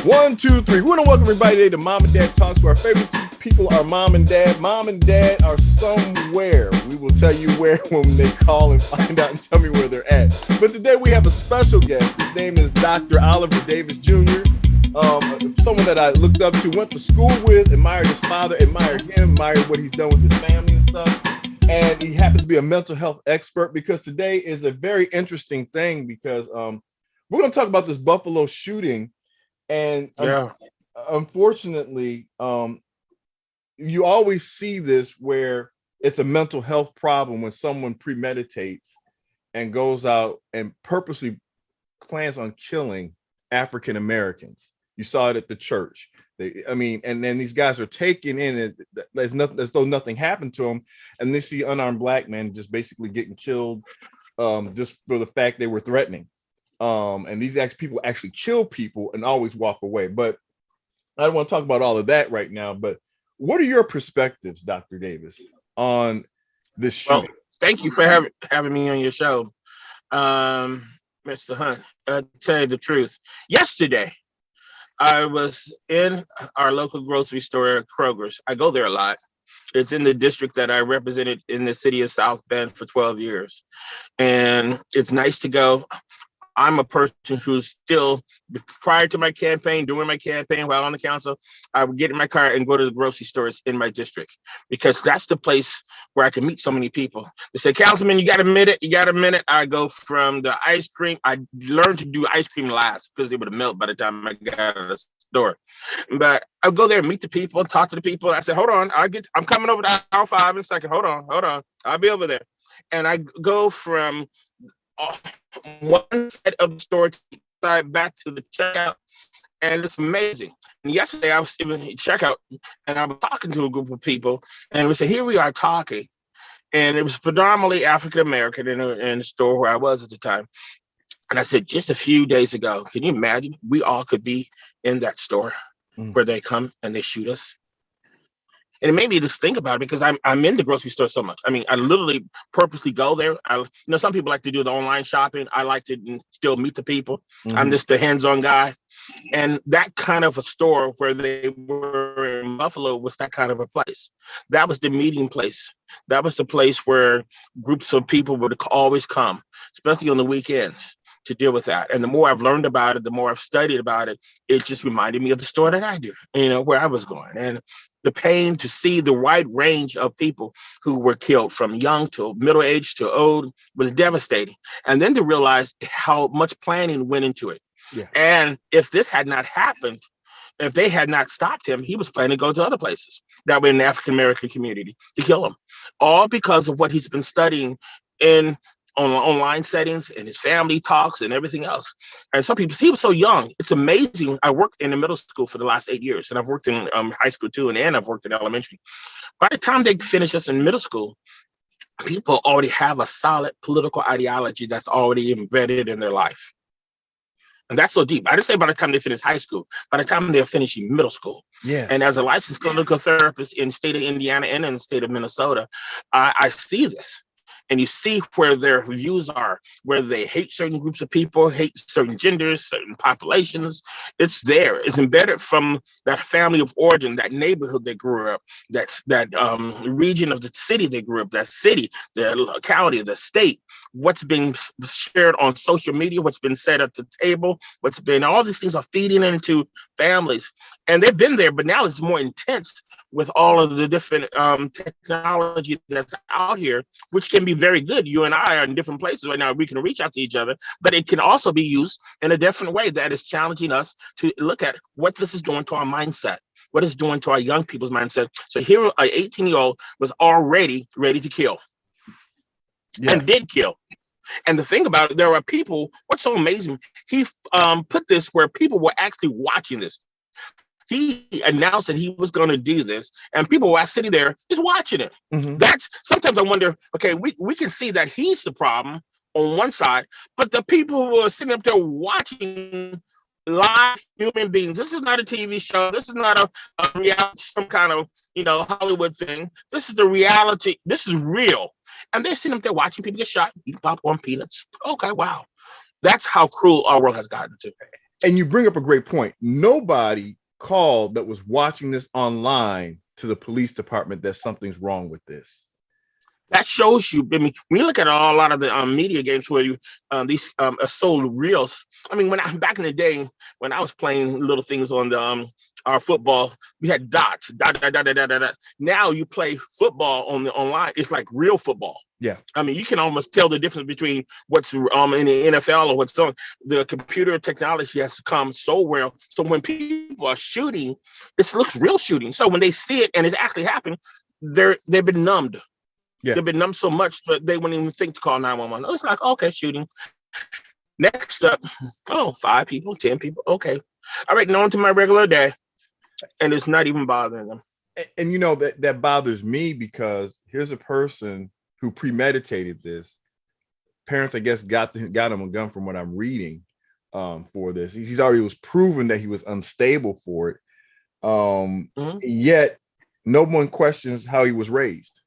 One, two, three. We want to welcome everybody today to Mom and Dad Talks, where our favorite people are mom and dad. Mom and dad are somewhere. We will tell you where when they call and find out and tell me where they're at. But today we have a special guest. His name is Dr. Oliver Davis Jr., someone that I looked up to, went to school with, admired his father, admired him, admired what he's done with his family and stuff. And he happens to be a mental health expert because today is a very interesting thing because we're going to talk about this Buffalo shooting. And Yeah. unfortunately, you always see this where it's a mental health problem when someone premeditates and goes out and purposely plans on killing African Americans. You saw it at the church. And then these guys are taken in as though nothing happened to them, and they see unarmed black men just basically getting killed just for the fact they were threatening. And these people actually kill people and always walk away. But I don't want to talk about all of that right now. But what are your perspectives, Dr. Davis, on this shooting? Well, thank you for having me on your show, Mr. Hunt. To tell you the truth, yesterday I was in our local grocery store, Kroger's. I go there a lot. It's in the district that I represented in the city of South Bend for 12 years. And it's nice to go. I'm a person who's still, prior to my campaign, during my campaign, while on the council, I would get in my car and go to the grocery stores in my district, because that's the place where I can meet so many people. They say, Councilman, you got a minute? You got a minute? I go from the ice cream. I learned to do ice cream last because they would have melted by the time I got out of the store. But I'll go there and meet the people, talk to the people. I said, hold on, I'm coming over to aisle 5 in a second. Hold on. I'll be over there. And I go from one side of the store to the side back to the checkout, and it's amazing. And yesterday I was even at checkout, and I was talking to a group of people, and we said, here we are talking, and it was predominantly African American in the store where I was at the time. And I said, just a few days ago, can you imagine we all could be in that store where they come and they shoot us? And it made me just think about it, because I'm in the grocery store so much. I mean, I literally purposely go there. Some people like to do the online shopping. I like to still meet the people. I'm just a hands-on guy. And that kind of a store where they were in Buffalo was that kind of a place. That was the meeting place. That was the place where groups of people would always come, especially on the weekends, to deal with that. And the more I've learned about it, the more I've studied about it, it just reminded me of the store that I do, where I was going. And the pain to see the wide range of people who were killed, from young to middle age to old, was devastating. And then to realize how much planning went into it. Yeah. And if this had not happened, if they had not stopped him, he was planning to go to other places that were in the African American community to kill him, all because of what he's been studying on online settings and his family talks and everything else. And some people, he was so young. It's amazing. I worked in the middle school for the last 8 years, and I've worked in high school too, and I've worked in elementary. By the time they finish us in middle school, people already have a solid political ideology that's already embedded in their life. And that's so deep. I didn't say by the time they finish high school, by the time they're finishing middle school. Yes. And as a licensed clinical therapist in the state of Indiana and in the state of Minnesota, I see this. And you see where their views are, where they hate certain groups of people, hate certain genders, certain populations. It's there. It's embedded from that family of origin, that neighborhood they grew up, that region of the city they grew up, that city, the county, the state, what's being shared on social media, what's been said at the table, all these things are feeding into families. And they've been there, but now it's more intense with all of the different technology that's out here, which can be very good. You and I are in different places right now. We can reach out to each other, but it can also be used in a different way that is challenging us to look at what this is doing to our mindset, what it's doing to our young people's mindset. So here, an 18-year-old was already ready to kill and did kill. And the thing about it, there are people, what's so amazing, he put this where people were actually watching this. He announced that he was going to do this, and people were sitting there just watching it. That's sometimes I wonder, okay, we can see that he's the problem on one side, but the people who are sitting up there watching live human beings, this is not a TV show. This is not a reality, some kind of, Hollywood thing. This is the reality. This is real. And they're sitting up there watching people get shot, eat popcorn, peanuts. Okay, wow. That's how cruel our world has gotten to. And you bring up a great point. Nobody called that was watching this online to the police department that something's wrong with this. That shows you. I mean, when you look at a lot of the media games where you these are so real. I mean, when I back in the day when I was playing little things on the our football, we had dots, dot, dot, dot, dot, dot, dot. Now you play football on the online. It's like real football. Yeah. I mean, you can almost tell the difference between what's in the NFL or what's on the computer technology has come so well. So when people are shooting, it looks real shooting. So when they see it and it's actually happening, they've been numbed. Yeah. They've been numbed so much that they wouldn't even think to call 911. It's like, okay, shooting. Next up, 5 people, 10 people. Okay. All right, on to my regular day. And it's not even bothering them. And you know, that bothers me because here's a person who premeditated this. Parents, I guess, got him a gun from what I'm reading for this. He's already was proven that he was unstable for it. Yet no one questions how he was raised.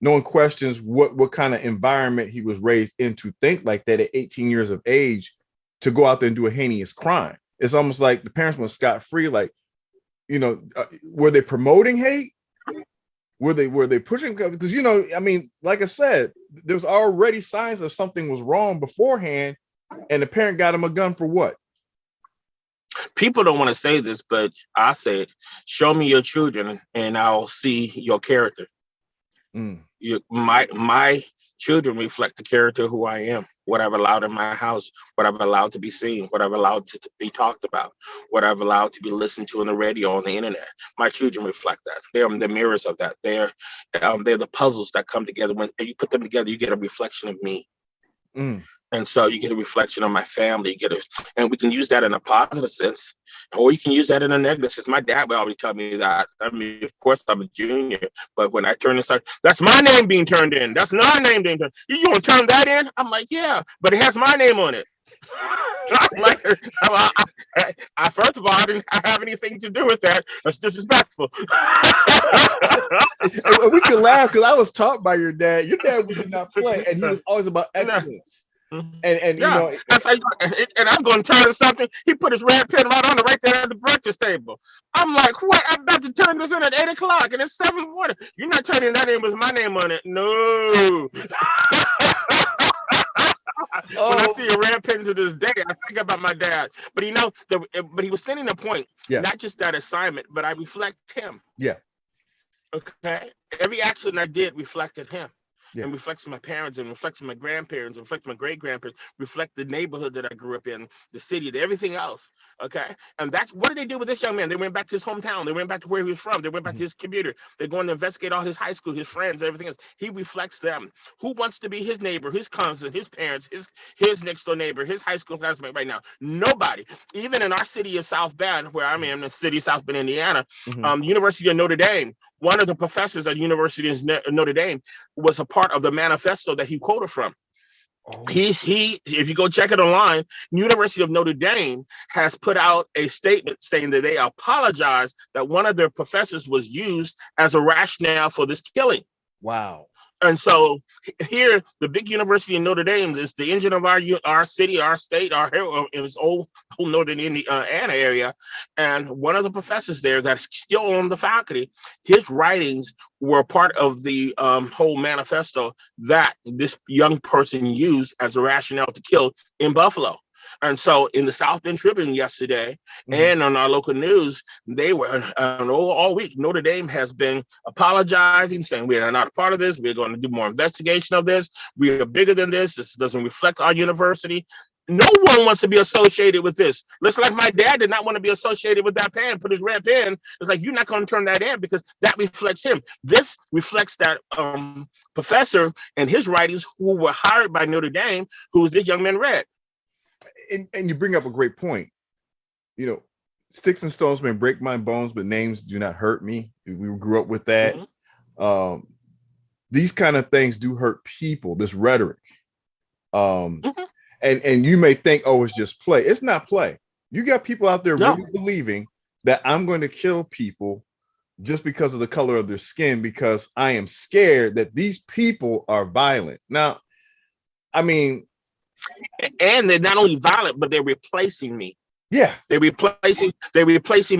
No one questions what kind of environment he was raised in to think like that at 18 years of age to go out there and do a heinous crime. It's almost like the parents went scot-free. Like, you know, were they promoting hate? Were they pushing? Because, you know, I mean, like I said, there's already signs that something was wrong beforehand, and the parent got him a gun for what? People don't want to say this, but I say it. Show me your children, and I'll see your character. My children reflect the character who I am, what I've allowed in my house, what I've allowed to be seen, what I've allowed to be talked about, what I've allowed to be listened to on the radio, on the internet. My children reflect that. They're the mirrors of that. They're the puzzles that come together. When you put them together, you get a reflection of me. And so you get a reflection of my family. And we can use that in a positive sense, or you can use that in a negative sense. My dad would always tell me that. I mean, of course, I'm a junior, but when I turn this, that's my name being turned in. That's not my name being turned. You want to turn that in? I'm like, yeah, but it has my name on it. I'm like, I first of all, I didn't have anything to do with that. That's disrespectful. We can laugh because I was taught by your dad. Your dad did not play, and he was always about excellence. And yeah, you know, and I'm going to turn something. He put his red pen right on it, right there at the breakfast table. I'm like, what? I'm about to turn this in at 8:00, and it's 7:40. You're not turning that in with my name on it. No. When I see a red pen to this day, I think about my dad. But you know, but he was sending a point. Yeah. Not just that assignment, but I reflect him. Yeah. Okay. Every action I did reflected him. Yeah. And reflects my parents, and reflects my grandparents, and reflects my great grandparents, reflect the neighborhood that I grew up in, the city, everything else. Okay. And that's what did they do with this young man? They went back to his hometown. They went back to where he was from. They went back to his commuter. They're going to investigate all his high school, his friends, everything else. He reflects them. Who wants to be his neighbor, his cousin, his parents, his next door neighbor, his high school classmate right now? Nobody. Even in our city of South Bend, where I'm in the city of South Bend, Indiana, University of Notre Dame, one of the professors at University of Notre Dame was a part of the manifesto that he quoted from. If you go check it online, University of Notre Dame has put out a statement saying that they apologize that one of their professors was used as a rationale for this killing. Wow. And so here, the big University of Notre Dame is the engine of our city, our state, it's whole northern Indiana area. And one of the professors there that's still on the faculty, his writings were part of the whole manifesto that this young person used as a rationale to kill in Buffalo. And so in the South Bend Tribune yesterday and on our local news, they were all week. Notre Dame has been apologizing, saying we are not a part of this. We're going to do more investigation of this. We are bigger than this. This doesn't reflect our university. No one wants to be associated with this. Looks like my dad did not want to be associated with that pen, put his red pen. It's like, you're not going to turn that in because that reflects him. This reflects that professor and his writings who were hired by Notre Dame, who was this young man read. And you bring up a great point. You know, sticks and stones may break my bones, but names do not hurt me. We grew up with that. These kind of things do hurt people, this rhetoric. And you may think, oh, it's just play. It's not play. You got people out there really believing that I'm going to kill people just because of the color of their skin, because I am scared that these people are violent. Now, I mean, and they're not only violent, but they're replacing me. Yeah. They're replacing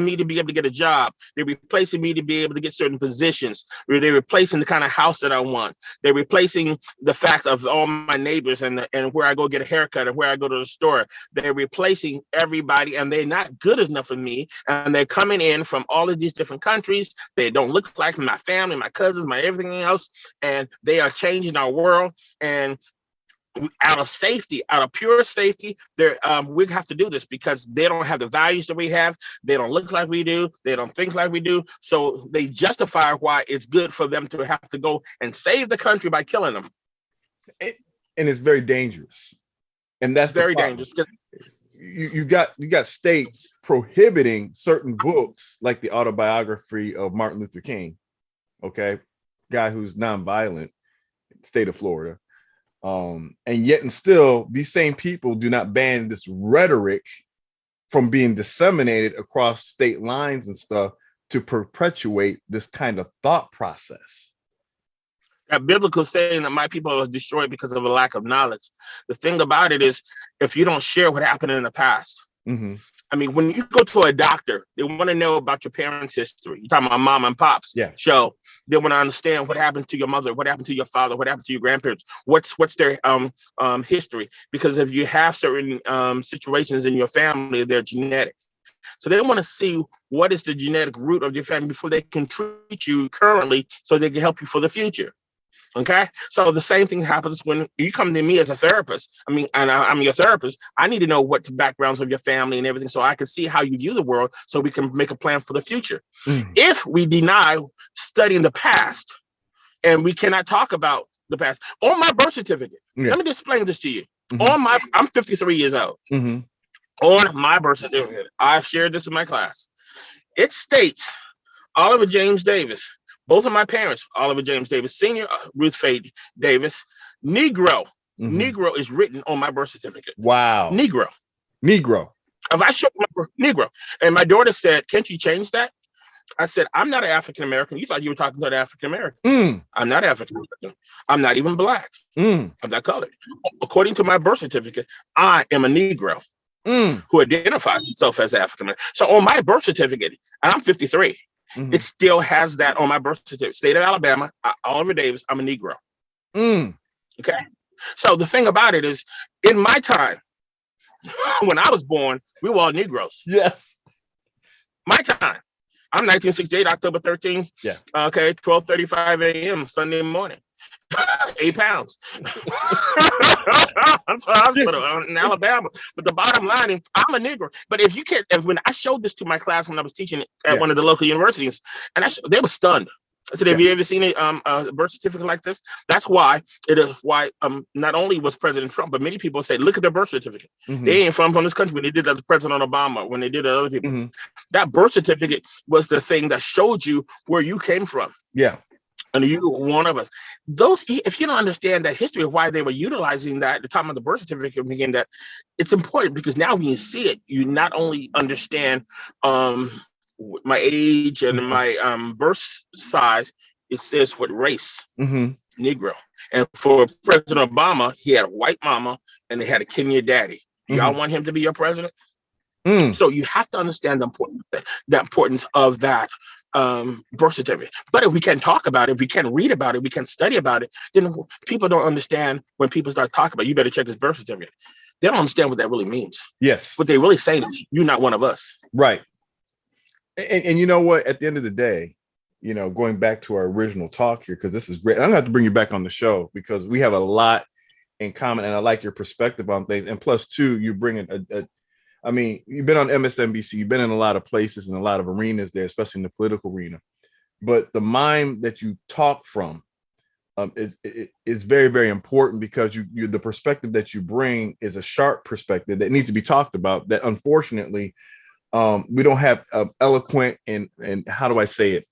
me to be able to get a job. They're replacing me to be able to get certain positions. They're replacing the kind of house that I want. They're replacing the fact of all my neighbors and where I go get a haircut and where I go to the store. They're replacing everybody, and they're not good enough for me. And they're coming in from all of these different countries. They don't look like my family, my cousins, my everything else. And they are changing our world. And out of safety, out of pure safety, we have to do this because they don't have the values that we have. They don't look like we do. They don't think like we do. So they justify why it's good for them to have to go and save the country by killing them. And it's very dangerous. And that's very dangerous. You got states prohibiting certain books, like the autobiography of Martin Luther King. Okay, guy who's nonviolent, state of Florida. And yet and still, these same people do not ban this rhetoric from being disseminated across state lines and stuff to perpetuate this kind of thought process. That biblical saying that my people are destroyed because of a lack of knowledge. The thing about it is, if you don't share what happened in the past, I mean, when you go to a doctor, they want to know about your parents' history. You're talking about mom and pops. Yeah. So they want to understand what happened to your mother, what happened to your father, what happened to your grandparents, what's their history. Because if you have certain situations in your family, they're genetic. So they want to see what is the genetic root of your family before they can treat you currently, so they can help you for the future. Okay, so the same thing happens when you come to me as a therapist. I mean, and I'm your therapist. I need to know what the backgrounds of your family and everything, so I can see how you view the world, so we can make a plan for the future. If we deny studying the past, and we cannot talk about the past, on my birth certificate, let me just explain this to you. I'm 53 years old. On my birth certificate, I've shared this in my class. It states Oliver James Davis. Both of my parents, Oliver James Davis Sr., Ruth Faye Davis, Negro. Negro is written on my birth certificate. Wow. Negro. If I show my Negro, and my daughter said, "Can't you change that?" I said, "I'm not an African American." You thought you were talking to an African American. I'm not African American. I'm not even black. I'm not colored. According to my birth certificate, I am a Negro who identifies himself as African American. So on my birth certificate, and I'm 53. It still has that on my birth certificate. State of Alabama, Oliver Davis, I'm a Negro. Okay. So the thing about it is, in my time, when I was born, we were all Negroes. Yes. My time. I'm 1968, October 13th. Yeah. Okay, 12:35 a.m. Sunday morning. 8 pounds. I'm to the hospital in Alabama. But the bottom line is, I'm a Negro. But when I showed this to my class when I was teaching at one of the local universities, and they were stunned. I said, "Have you ever seen a birth certificate like this?" That's why not only was President Trump, but many people say, "Look at their birth certificate." They ain't from this country. When they did that to President Obama, when they did that to other people, that birth certificate was the thing that showed you where you came from. Yeah. And you were one of us. If you don't understand that history of why they were utilizing that at the time of the birth certificate, again, that it's important, because now when you see it, you not only understand my age and my birth size, it says what race, Negro. And for President Obama, he had a white mama and they had a Kenyan daddy. Y'all want him to be your president? So you have to understand the importance of that birth certificate. But if we can't talk about it, if we can't read about it, we can't study about it, then people don't understand. When people start talking about, "You better check this birth certificate," they don't understand what that really means. Yes. What they really saying is, "You're not one of us." Right. And you know what? At the end of the day, going back to our original talk here, because this is great. I'm gonna have to bring you back on the show because we have a lot in common, and I like your perspective on things. And plus, too, you bring in I mean, you've been on MSNBC, you've been in a lot of places and a lot of arenas there, especially in the political arena. But the mind that you talk from is very, very important, because the perspective that you bring is a sharp perspective that needs to be talked about. That unfortunately, we don't have eloquent and how do I say it,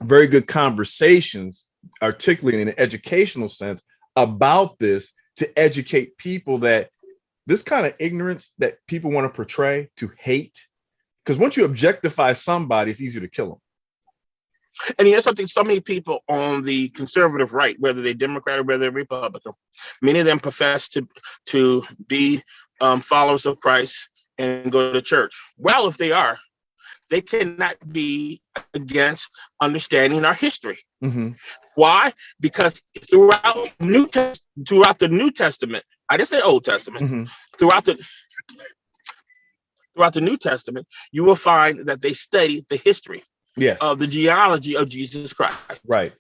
very good conversations articulating in an educational sense about this, to educate people that this kind of ignorance that people want to portray to hate, because once you objectify somebody, it's easier to kill them. And here's something: so many people on the conservative right, whether they're Democrat or whether they're Republican, many of them profess to be followers of Christ and go to church. Well, if they are, they cannot be against understanding our history. Mm-hmm. Why? Because throughout the New Testament, I didn't say Old Testament, Mm-hmm. throughout the New Testament, you will find that they study the history Yes. of the genealogy of Jesus Christ. Right.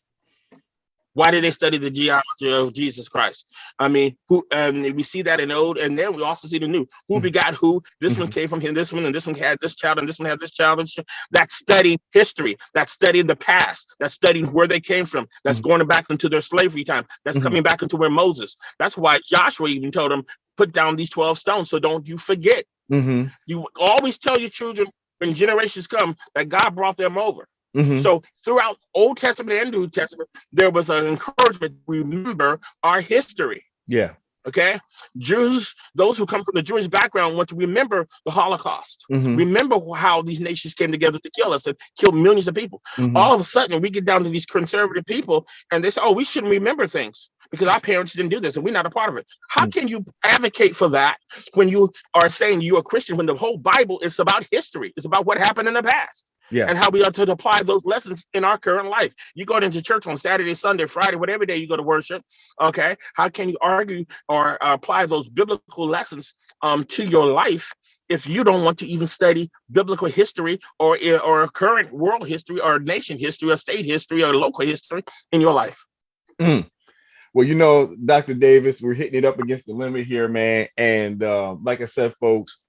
Why did they study the genealogy of Jesus Christ? I mean, who? We see that in the Old, and then we also see the New. Who begot who? This one came from him. This one, and this one had this child, and this one had this child. That's studying history. That's studying the past. That's studying where they came from. That's going back into their slavery time. That's coming back into where Moses. That's why Joshua even told them, put down these 12 stones, so don't you forget. You always tell your children when generations come that God brought them over. So throughout Old Testament and New Testament, there was an encouragement to remember our history. Yeah. Okay. Jews, those who come from the Jewish background, want to remember the Holocaust. Remember how these nations came together to kill us and kill millions of people. All of a sudden, we get down to these conservative people and they say, oh, we shouldn't remember things because our parents didn't do this and we're not a part of it. How can you advocate for that when you are saying you're a Christian, when the whole Bible is about history? It's about what happened in the past. Yeah. And how we are to apply those lessons in our current life. You go into church on Saturday, Sunday, Friday, whatever day you go to worship. Okay. How can you argue or apply those biblical lessons to your life if you don't want to even study biblical history or current world history or nation history or state history or local history in your life? Well, you know, Dr. Davis, we're hitting it up against the limit here, man. And like I said, folks,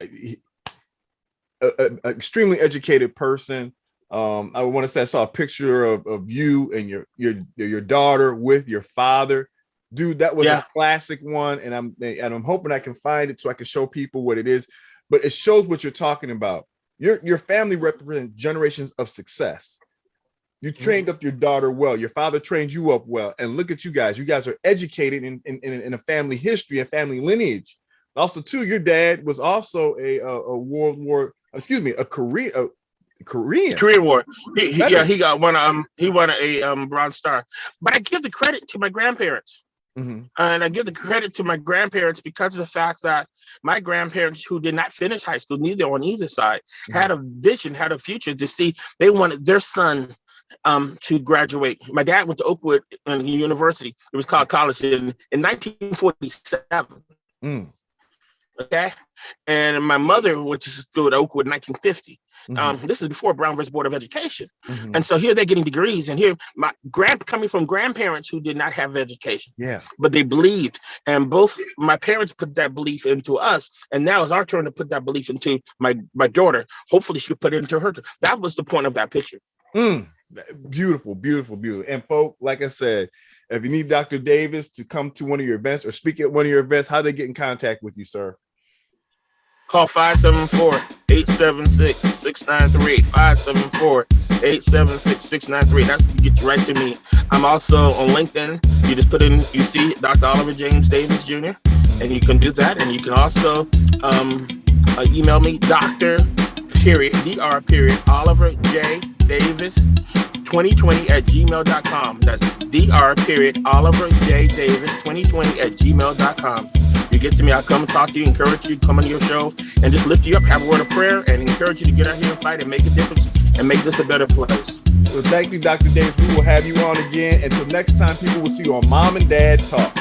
an extremely educated person. I want to say I saw a picture of you and your daughter with your father. Dude, that was a classic one, and I'm hoping I can find it so I can show people what it is. But it shows what you're talking about. Your family represents generations of success. You trained up your daughter well. Your father trained you up well, and look at you guys. You guys are educated in a family history, a family lineage. Also, too, your dad was also a Korean War. He got one. He won a Bronze Star. But I give the credit to my grandparents, and I give the credit to my grandparents because of the fact that my grandparents, who did not finish high school, neither on either side, had a vision, had a future to see. They wanted their son to graduate. My dad went to Oakwood University. It was called college in 1947. Okay, and my mother went to school at Oakwood in 1950. This is before Brown versus Board of Education. And so here they're getting degrees, and here my coming from grandparents who did not have education. Yeah, but they believed, and both my parents put that belief into us, and now it's our turn to put that belief into my daughter. Hopefully she'll put it into her. That was the point of that picture. Beautiful, beautiful, beautiful. And folks, like I said, if you need Dr. Davis to come to one of your events or speak at one of your events, how they get in contact with you, sir? Call 574-876-6938. 574-876-6938. That's get you right to me. I'm also on LinkedIn. You just put in, you see Dr. Oliver James Davis Jr., and you can do that. And you can also email me, Dr. Oliver J. Davis 2020@gmail.com. That's Dr. Oliver J. Davis 2020@gmail.com. You get to me, I'll come and talk to you, encourage you, come on your show, and just lift you up, have a word of prayer, and encourage you to get out here and fight and make a difference and make this a better place. Well, thank you, Dr. Davis. We will have you on again. Until next time, people will see you on Mom and Dad Talk.